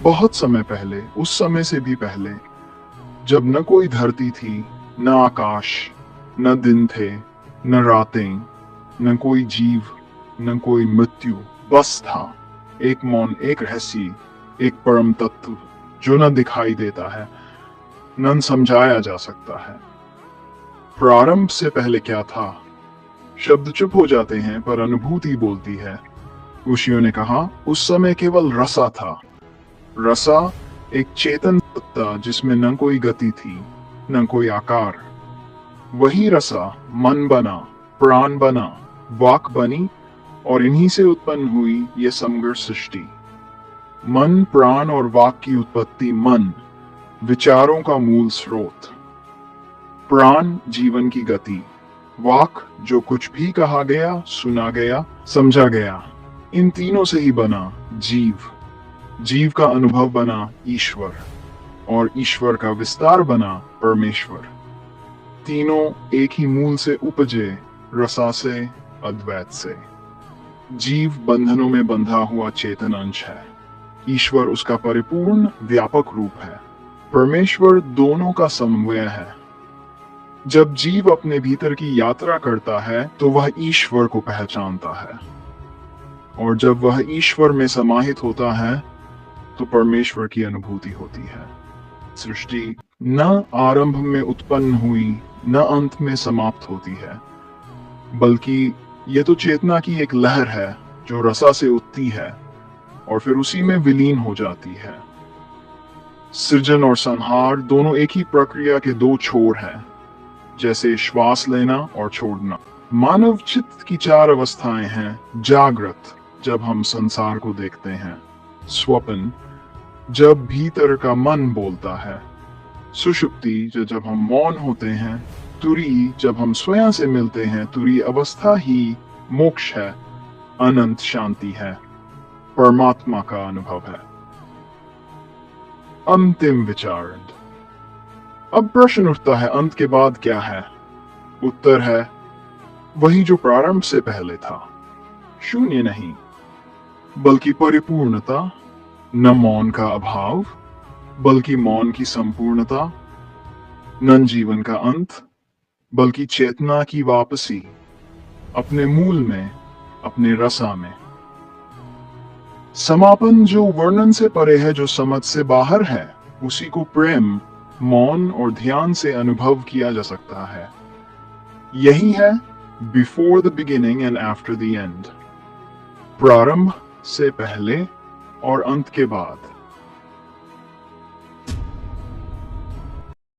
बहुत समय पहले, उस समय से भी पहले, जब न कोई धरती थी, न आकाश, न दिन थे, न रातें, न कोई जीव, न कोई मृत्यु, बस था एक मौन, एक रहस्य, एक परम तत्व जो न दिखाई देता है, न समझाया जा सकता है। प्रारंभ से पहले क्या था? शब्द चुप हो जाते हैं पर अनुभूति बोलती है। ऋषियों ने कहा, उस समय केवल रसा था। रसा, एक चेतन सत्ता जिसमें न कोई गति थी, न कोई आकार। वही रसा मन बना, प्राण बना, वाक बनी, और इन्हीं से उत्पन्न हुई ये समग्र सृष्टि। मन, प्राण और वाक की उत्पत्ति मन, विचारों का मूल स्रोत। प्राण, जीवन की गति। वाक, जो कुछ भी कहा गया, सुना गया, समझा गया, इन तीनों से ही बना जीव। जीव का अनुभव बना ईश्वर, और ईश्वर का विस्तार बना परमेश्वर। तीनों एक ही मूल से उपजे, रसा से, अद्वैत से। जीव बंधनों में बंधा हुआ चेतन अंश है, ईश्वर उसका परिपूर्ण व्यापक रूप है। परमेश्वर दोनों का समन्वय है। जब जीव अपने भीतर की यात्रा करता है तो वह ईश्वर को पहचानता है, और जब वह ईश्वर में समाहित होता है तो परमेश्वर की अनुभूति होती है। सृष्टि न आरंभ में उत्पन्न हुई, न अंत में समाप्त होती है, बल्कि यह तो चेतना की एक लहर है जो रसा से उठती है और फिर उसी में विलीन हो जाती है। सृजन और संहार दोनों एक ही प्रक्रिया के दो छोर हैं, जैसे श्वास लेना और छोड़ना। मानव चित्त की चार अवस्थाएं हैं। जागृत, जब हम संसार को देखते हैं। स्वप्न, जब भीतर का मन बोलता है। सुषुप्ति, जब हम मौन होते हैं। तुरी, जब हम स्वयं से मिलते हैं। तुरी अवस्था ही मोक्ष है, अनंत शांति है, परमात्मा का अनुभव है। अंतिम विचार। अब प्रश्न उठता है, अंत के बाद क्या है? उत्तर है वही जो प्रारंभ से पहले था। शून्य नहीं, बल्कि परिपूर्णता। न मौन का अभाव, बल्कि मौन की संपूर्णता। न जीवन का अंत, बल्कि चेतना की वापसी अपने मूल में, अपने रसा में। समापन जो वर्णन से परे है, जो समझ से बाहर है, उसी को प्रेम, मौन और ध्यान से अनुभव किया जा सकता है। यही है before the beginning and after the end. प्रारंभ से पहले और अंत के बाद।